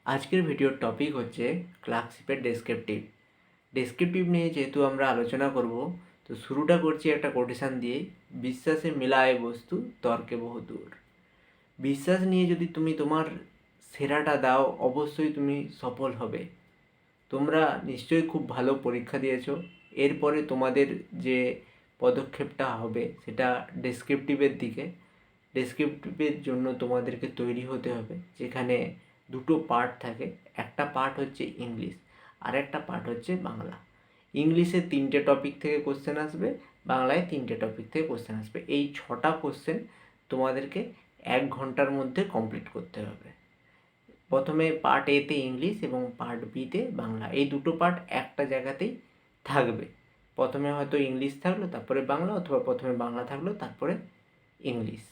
আজকের ভিডিওর টপিক হচ্ছে ক্লার্কশিপের ডেসক্রিপটিভ নিয়ে যেহেতু আমরা আলোচনা করব, তো শুরুটা করছি একটা কোটেশন দিয়ে। বিশ্বাসে মেলায় বস্তু, তর্কে বহুদূর। বিশ্বাস নিয়ে যদি তুমি তোমার সেরাটা দাও, অবশ্যই তুমি সফল হবে। তোমরা নিশ্চয়ই খুব ভালো পরীক্ষা দিয়েছো। এরপরে তোমাদের যে পদক্ষেপটা হবে সেটা ডেসক্রিপটিভের দিকে। ডেসক্রিপটিভের জন্য তোমাদেরকে তৈরি হতে হবে, যেখানে দুটো পার্ট থাকে। একটা পার্ট হচ্ছে ইংলিশ, আর একটা পার্ট হচ্ছে বাংলা। ইংলিশে 3টে টপিক থেকে কোশ্চেন আসবে, বাংলায় 3টে টপিক থেকে কোশ্চেন আসবে। এই 6টা কোশ্চেন তোমাদেরকে 1 ঘন্টার মধ্যে কমপ্লিট করতে হবে। প্রথমে পার্ট এতে ইংলিশ এবং পার্ট বিতে বাংলা, এই দুটো পার্ট একটা জায়গাতেই থাকবে। প্রথমে হয়তো ইংলিশ থাকলো, তারপরে বাংলা, অথবা প্রথমে বাংলা থাকলো তারপরে ইংলিশ।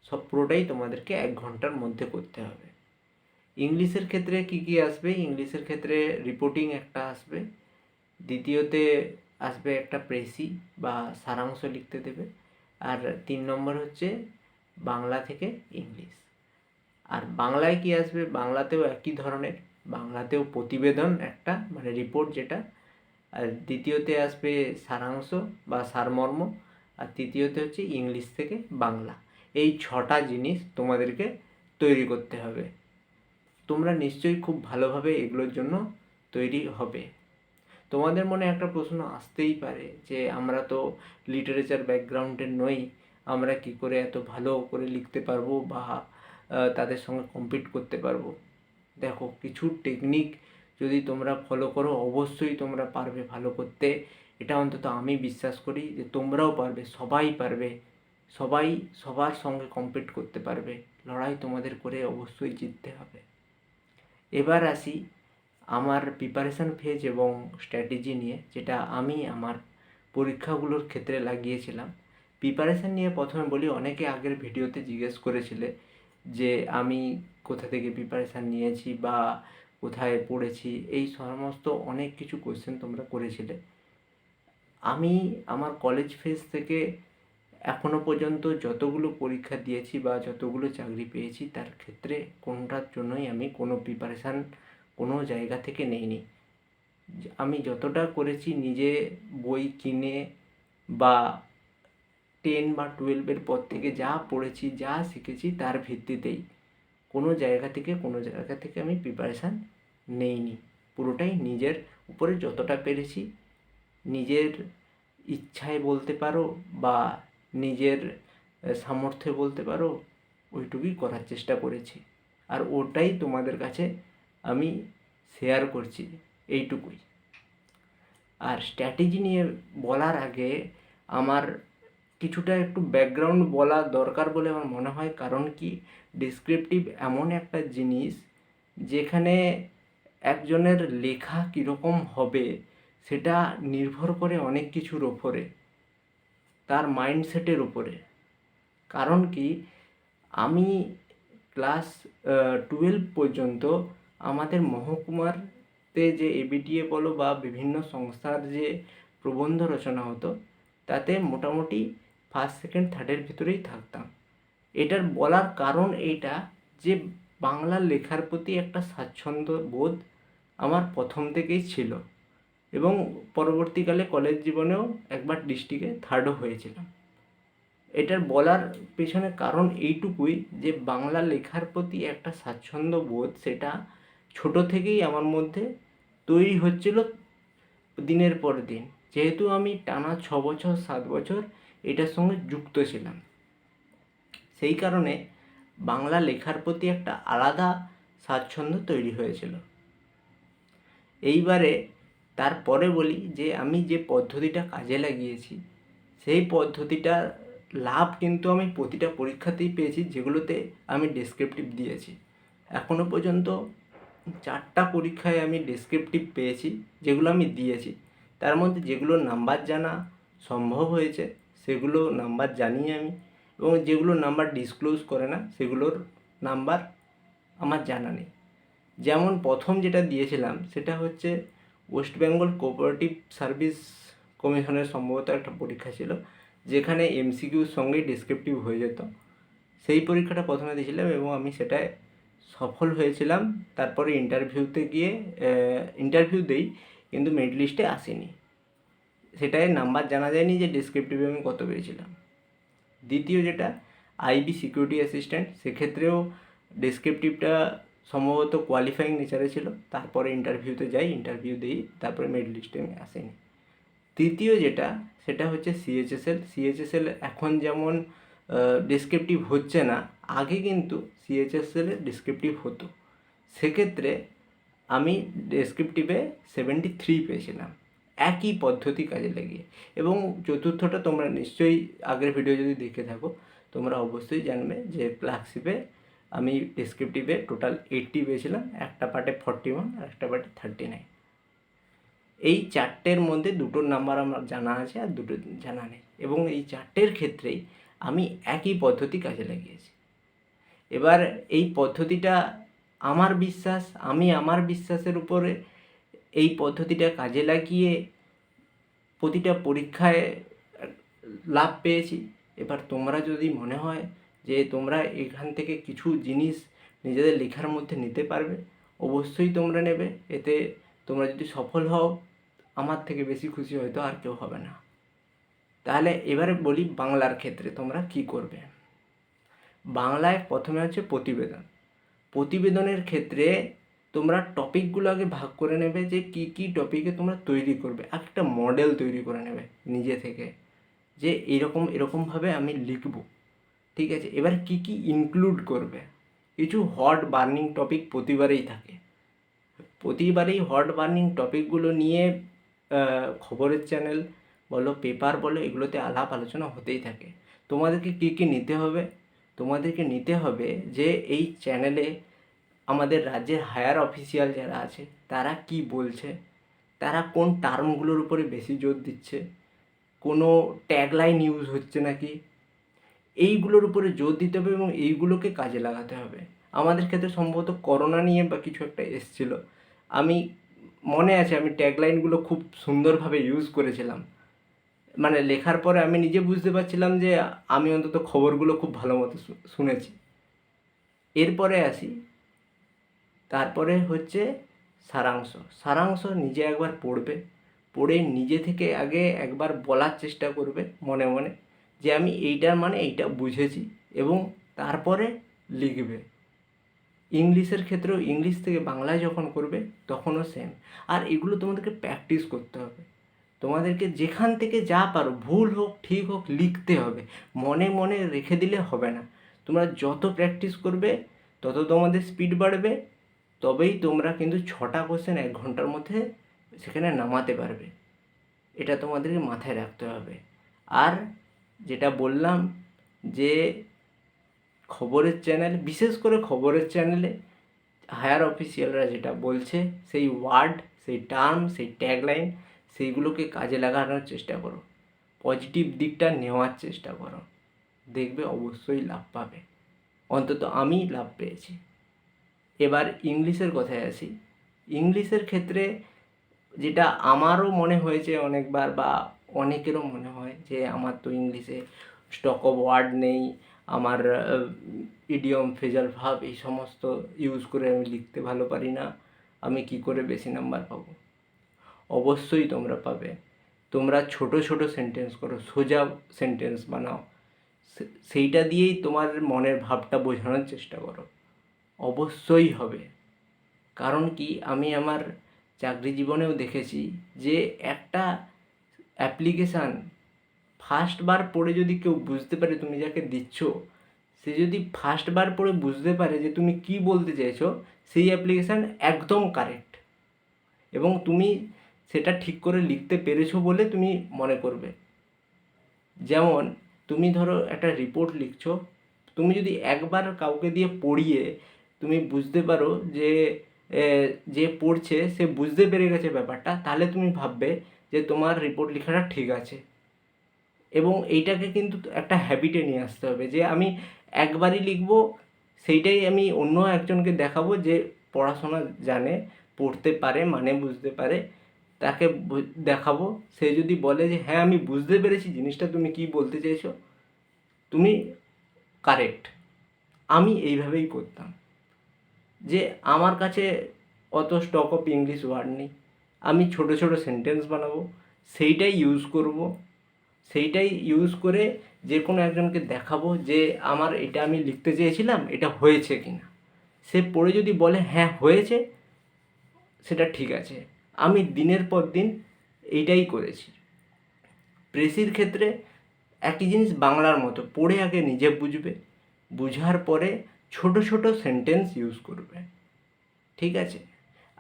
সব পুরোটাই তোমাদেরকে 1 ঘন্টার মধ্যে করতে হবে। ইংলিশের ক্ষেত্রে কি কি আসবে? ইংলিশের ক্ষেত্রে রিপোর্টিং একটা আসবে, দ্বিতীয়তে আসবে একটা প্রেসি বা সারাংশ লিখতে দেবে, আর 3 নম্বর হচ্ছে বাংলা থেকে ইংলিশ। আর বাংলায় কি আসবে? বাংলাতেও একই ধরনের, বাংলাতেও প্রতিবেদন একটা, মানে রিপোর্ট যেটা। আর দ্বিতীয়তে আসবে সারাংশ বা সারমর্ম, আর তৃতীয়তে হচ্ছে ইংলিশ থেকে বাংলা। এই 6টা জিনিস তোমাদেরকে তৈরি করতে হবে। তোমরা নিশ্চয়ই খুব ভালোভাবে এগুলোর জন্য তৈরি হবে। তোমাদের মনে একটা প্রশ্ন আসতেই পারে যে আমরা তো লিটারেচার ব্যাকগ্রাউন্ডের নই, আমরা কি করে এত ভালো করে লিখতে পারবো বা তাদের সঙ্গে কম্পিট করতে পারবো। দেখো, কিছু টেকনিক যদি তোমরা ফলো করো, অবশ্যই তোমরা পারবে ভালো করতে। এটা অন্তত আমি বিশ্বাস করি যে তোমরাও পারবে, সবাই পারবে, সবাই সবার সঙ্গে কম্পিট করতে পারবে। লড়াই তোমাদের করে অবশ্যই জিততে হবে। এবার আসি আমার প্রিপারেশান ফেজ এবং স্ট্র্যাটেজি নিয়ে, যেটা আমি আমার পরীক্ষাগুলোর ক্ষেত্রে লাগিয়েছিলাম। প্রিপারেশান নিয়ে প্রথমে বলি, অনেকে আগের ভিডিওতে জিজ্ঞেস করেছিলে যে আমি কোথা থেকে প্রিপারেশান নিয়েছি বা কোথায় পড়েছি, এই সমস্ত অনেক কিছু কোয়েশ্চেন তোমরা করেছিলে। আমি আমার কলেজ ফেজ থেকে এখনও পর্যন্ত যতগুলো পরীক্ষা দিয়েছি বা যতগুলো চাকরি পেয়েছি, তার ক্ষেত্রে কোনোটার জন্যই আমি কোনো প্রিপারেশান কোনো জায়গা থেকে নেইনি। আমি যতটা করেছি নিজে বই কিনে বা 10 বা 12-এর পর থেকে যা পড়েছি, যা শিখেছি, তার ভিত্তিতেই। কোনো জায়গা থেকে আমি প্রিপারেশান নেইনি। পুরোটাই নিজের উপরে যতটা পেরেছি, নিজের ইচ্ছায় বলতে পারো বা নিজের সামর্থ্যে বলতে পারো, ওইটুকুই করার চেষ্টা করেছি। আর ওটাই তোমাদের কাছে আমি শেয়ার করছি, এইটুকুই। আর স্ট্র্যাটেজি নিয়ে বলার আগে আমার কিছুটা একটু ব্যাকগ্রাউন্ড বলা দরকার বলে আমার মনে হয়। কারণ কি, ডেসক্রিপটিভ এমন একটা জিনিস যেখানে একজনের লেখা কীরকম হবে সেটা নির্ভর করে অনেক কিছুর ওপরে, তার মাইন্ডসেটের উপরে। কারণ কি, আমি ক্লাস 12 পর্যন্ত আমাদের মহকুমাতে যে এবিটিএ বলো বা বিভিন্ন সংস্থার যে প্রবন্ধ রচনা হতো, তাতে মোটামুটি ফার্স্ট সেকেন্ড থার্ডের ভিতরেই থাকতাম। এটার বলার কারণ এইটা যে বাংলা লেখার প্রতি একটা স্বাচ্ছন্দ্য বোধ আমার প্রথম থেকেই ছিল, এবং পরবর্তীকালে কলেজ জীবনেও একবার ডিস্ট্রিক্টে থার্ডও হয়েছিলাম। এটার বলার পেছনে কারণ এইটুকুই যে বাংলা লেখার প্রতি একটা স্বাচ্ছন্দ্য বোধ, সেটা ছোট থেকেই আমার মধ্যে তৈরি হচ্ছিল দিনের পর দিন। যেহেতু আমি টানা 6 বছর 7 বছর এটার সঙ্গে যুক্ত ছিলাম, সেই কারণে বাংলা লেখার প্রতি একটা আলাদা স্বাচ্ছন্দ্য তৈরি হয়েছিল। এইবারে তারপরে বলি যে আমি যে পদ্ধতিটা কাজে লাগিয়েছি, সেই পদ্ধতিটার লাভ কিন্তু আমি প্রতিটা পরীক্ষাতেই পেয়েছি, যেগুলোতে আমি ডেসক্রিপটিভ দিয়েছি। এখনও পর্যন্ত 4টা পরীক্ষায় আমি ডেসক্রিপটিভ পেয়েছি, যেগুলো আমি দিয়েছি। তার মধ্যে যেগুলো নাম্বার জানা সম্ভব হয়েছে সেগুলো নাম্বার জানিয়ে আমি, এবং যেগুলো নাম্বার ডিসক্লোজ করে না সেগুলোর নাম্বার আমার জানা নেই। যেমন প্রথম যেটা দিয়েছিলাম সেটা হচ্ছে ওয়েস্ট বেঙ্গল কোঅপারেটিভ সার্ভিস কমিশনের সম্ভবত একটা পরীক্ষা ছিল, যেখানে এমসিকিউর সঙ্গেই ডেসক্রিপটিভ হয়ে যেত। সেই পরীক্ষাটা প্রথমে দিয়েছিলাম এবং আমি সেটায় সফল হয়েছিলাম, তারপরে ইন্টারভিউতে গিয়ে ইন্টারভিউ দেই, কিন্তু মেরিট লিস্টে আসেনি। সেটাই নাম্বার জানা যায়নি যে ডেসক্রিপটিভে আমি কত পেয়েছিলাম। দ্বিতীয় যেটা আইবি সিকিউরিটি অ্যাসিস্ট্যান্ট, সেক্ষেত্রেও ডেসক্রিপটিভটা সম্ভবত কোয়ালিফাইং নেচারে ছিল। তারপরে ইন্টারভিউতে যাই, ইন্টারভিউ দিই, তারপরে মেরিট লিস্টে আমি আসেনি। তৃতীয় যেটা, সেটা হচ্ছে সিএইচএসএল। সিএইচএসএল এখন যেমন ডেসক্রিপটিভ হচ্ছে না, আগে কিন্তু সিএইচএসএল ডেসক্রিপটিভ হতো। সেক্ষেত্রে আমি ডেসক্রিপটিভে 73 পেয়েছিলাম, একই পদ্ধতি কাজে লাগিয়ে। এবং চতুর্থটা তোমরা নিশ্চয়ই আগের ভিডিও যদি দেখে থাকো, তোমরা অবশ্যই জানবে যে ক্লার্কশিপে আমি ডেসক্রিপটিভে টোটাল 80 পেয়েছিলাম, একটা পার্টে 41 আর একটা পার্টে 39। এই চারটের মধ্যে দুটোর নাম্বার আমার জানা আছে আর দুটো জানা নেই, এবং এই চারটের ক্ষেত্রেই আমি একই পদ্ধতি কাজে লাগিয়েছি। এবার এই পদ্ধতিটা আমার বিশ্বাস, আমি আমার বিশ্বাসের উপরে এই পদ্ধতিটা কাজে লাগিয়ে প্রতিটা পরীক্ষায় লাভ পেয়েছি। এবার তোমরা যদি মনে হয় যে তোমরা এখান থেকে কিছু জিনিস নিজেদের লেখার মধ্যে নিতে পারবে, অবশ্যই তোমরা নেবে। এতে তোমরা যদি সফল হও, আমার থেকে বেশি খুশি হয়তো আর কেউ হবে না। তাহলে এবারে বলি বাংলার ক্ষেত্রে তোমরা কি করবে। বাংলায় প্রথমে হচ্ছে প্রতিবেদন। প্রতিবেদনের ক্ষেত্রে তোমরা টপিকগুলো আগে ভাগ করে নেবে যে কি কি টপিকে তোমরা তৈরি করবে। একটা মডেল তৈরি করে নেবে নিজে থেকে, যে এরকমভাবে আমি লিখব, ঠিক আছে। এবার কি কি ইনক্লুড করবে, কিছু হট বার্নিং টপিক প্রতিবারেই থাকে। প্রতিবারেই হট বার্নিং টপিকগুলো নিয়ে খবরের চ্যানেল বলো, পেপার বলো, এগুলোতে আলাপ আলোচনা হতেই থাকে। তোমাদেরকে কী কী নিতে হবে, তোমাদেরকে নিতে হবে যে এই চ্যানেলে আমাদের রাজ্যের হায়ার অফিসিয়াল যারা আছে তারা কি বলছে, তারা কোন টার্মগুলোর উপরে বেশি জোর দিচ্ছে, কোনো ট্যাগলাইন ইউজ হচ্ছে নাকি, এইগুলোর উপরে জোর দিতে হবে এবং এইগুলোকে কাজে লাগাতে হবে। আমাদের ক্ষেত্রে সম্ভবত করোনা নিয়ে বা কিছু একটা এসছিল, আমি মনে আছে আমি ট্যাগলাইনগুলো খুব সুন্দরভাবে ইউজ করেছিলাম। মানে লেখার পরে আমি নিজে বুঝতে পারছিলাম যে আমি অন্তত খবরগুলো খুব ভালো মতো শুনেছি। এরপরে আসি, তারপরে হচ্ছে সারাংশ। সারাংশ নিজে একবার পড়বে, পড়ে নিজে থেকে আগে একবার বলার চেষ্টা করবে মনে মনে যে আমি এইটার মানে এইটা বুঝেছি, এবং তারপরে লিখবে। ইংলিশের ক্ষেত্রেও ইংলিশ থেকে বাংলায় যখন করবে তখনও সেম। আর এগুলো তোমাদেরকে প্র্যাকটিস করতে হবে। তোমাদেরকে যেখান থেকে যা পারো, ভুল হোক ঠিক হোক, লিখতে হবে। মনে মনে রেখে দিলে হবে না। তোমরা যত প্র্যাকটিস করবে তত তোমাদের স্পিড বাড়বে, তবেই তোমরা কিন্তু 6টা কোশ্চেন 1 ঘন্টার মধ্যে সেখানে নামাতে পারবে। এটা তোমাদেরকে মাথায় রাখতে হবে। আর যেটা বললাম যে খবরের চ্যানেল, বিশেষ করে খবরের চ্যানেলে হায়ার অফিসিয়ালরা যেটা বলছে সেই ওয়ার্ড, সেই টার্ম, সেই ট্যাগলাইন, সেইগুলোকে কাজে লাগানোর চেষ্টা করো, পজিটিভ দিকটা নেওয়ার চেষ্টা করো, দেখবে অবশ্যই লাভ পাবে। অন্তত আমি লাভ পেয়েছি। এবার ইংলিশের কথায় আসি। ইংলিশের ক্ষেত্রে যেটা আমারও মনে হয়েছে অনেকবার, বা অনেকেরও মনে হয় যে আমার তো ইংলিশে স্টক অফ ওয়ার্ড নেই, আমার ইডিয়ম, ফ্রেজাল ভার্ব এই সমস্ত ইউজ করে আমি লিখতে ভালো পারি না, আমি কি করে বেশি নাম্বার পাবো। অবশ্যই তোমরা পাবে। তোমরা ছোট ছোট সেন্টেন্স করো, সোজা সেন্টেন্স বানাও, সেইটা দিয়েই তোমার মনের ভাবটা বোঝানোর চেষ্টা করো, অবশ্যই হবে। কারণ কি, আমি আমার চাকরি জীবনেও দেখেছি যে একটা অ্যাপ্লিকেশান ফার্স্টবার পড়ে যদি কেউ বুঝতে পারে তুমি যাকে দিচ্ছ, সে যদি ফার্স্টবার পড়ে বুঝতে পারে যে তুমি কি বলতে চাইছো, সেই অ্যাপ্লিকেশান একদম কারেক্ট, এবং তুমি সেটা ঠিক করে লিখতে পেরেছো বলে তুমি মনে করবে। যেমন তুমি ধরো একটা রিপোর্ট লিখছো, তুমি যদি একবার কাউকে দিয়ে পড়িয়ে তুমি বুঝতে পারো যে যে পড়ছে সে বুঝতে পেরে গেছে ব্যাপারটা, তাহলে তুমি ভাববে যে তোমার রিপোর্ট লেখাটা ঠিক আছে। এবং এইটাকে কিন্তু একটা হ্যাবিটে নিয়ে আসতে হবে যে আমি একবারই লিখব, সেইটাই আমি অন্য একজনকে দেখাবো যে পড়াশোনা জানে, পড়তে পারে, মানে বুঝতে পারে, তাকে দেখাবো। সে যদি বলে যে হ্যাঁ আমি বুঝতে পেরেছি জিনিসটা তুমি কি বলতে চাইছো, তুমি কারেক্ট। আমি এইভাবেই করতাম। যে আমার কাছে অত স্টক অফ ইংলিশ ওয়ার্ড নেই, আমি ছোট ছোট সেন্টেন্স বানাবো, সেইটাই ইউজ করব, সেইটাই ইউজ করে যে কোনো একজনকে দেখাবো যে আমার এটা আমি লিখতে চেয়েছিলাম, এটা হয়েছে কি না। সে পড়ে যদি বলে হ্যাঁ হয়েছে, সেটা ঠিক আছে। আমি দিনের পর দিন এইটাই করেছি। প্রেসির ক্ষেত্রে একই জিনিস বাংলার মতো, পড়ে আগে নিজে বুঝবে, বুঝার পরে ছোট ছোট সেন্টেন্স ইউজ করবে, ঠিক আছে।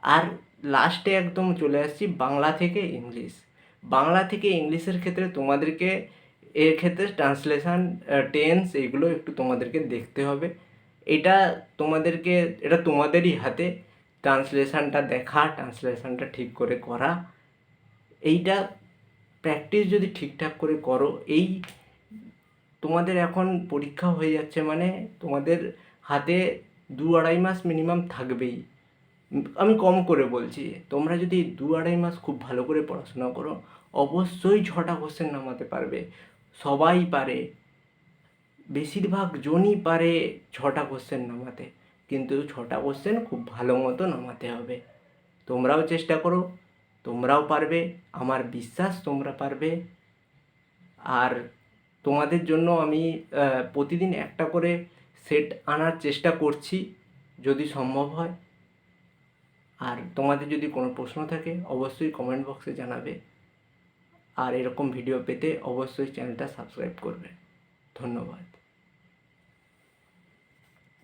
আর লাস্টে একদম চলে আসছি বাংলা থেকে ইংলিশ। বাংলা থেকে ইংলিশের ক্ষেত্রে তোমাদেরকে এর ক্ষেত্রে ট্রান্সলেশন, টেন্স, এগুলো একটু তোমাদেরকে দেখতে হবে। এটা এটা তোমাদেরই হাতে, ট্রান্সলেশনটা দেখা, ট্রান্সলেশনটা ঠিক করে করা। এইটা প্র্যাকটিস যদি ঠিকঠাক করে করো, তোমাদের এখন পরীক্ষা হয়ে যাচ্ছে মানে তোমাদের হাতে 2-2.5 মাস মিনিমাম থাকবেই। আমি কম করে বলছি, তোমরা যদি 2-2.5 মাস খুব ভালো করে পড়াশোনা করো, অবশ্যই 6টা কোশ্চেন নামাতে পারবে। সবাই পারে, বেশিরভাগ জনই পারে 6টা কোশ্চেন নামাতে, কিন্তু 6টা কোশ্চেন খুব ভালো মতো নামাতে হবে। তোমরাও চেষ্টা করো, তোমরাও পারবে, আমার বিশ্বাস তোমরা পারবে। আর তোমাদের জন্য আমি প্রতিদিন একটা করে সেট আনার চেষ্টা করছি, যদি সম্ভব হয়। আর তোমাদের যদি কোনো প্রশ্ন থাকে অবশ্যই কমেন্ট বক্সে জানাবে। আর এরকম ভিডিও পেতে অবশ্যই চ্যানেলটা সাবস্ক্রাইব করবে। ধন্যবাদ।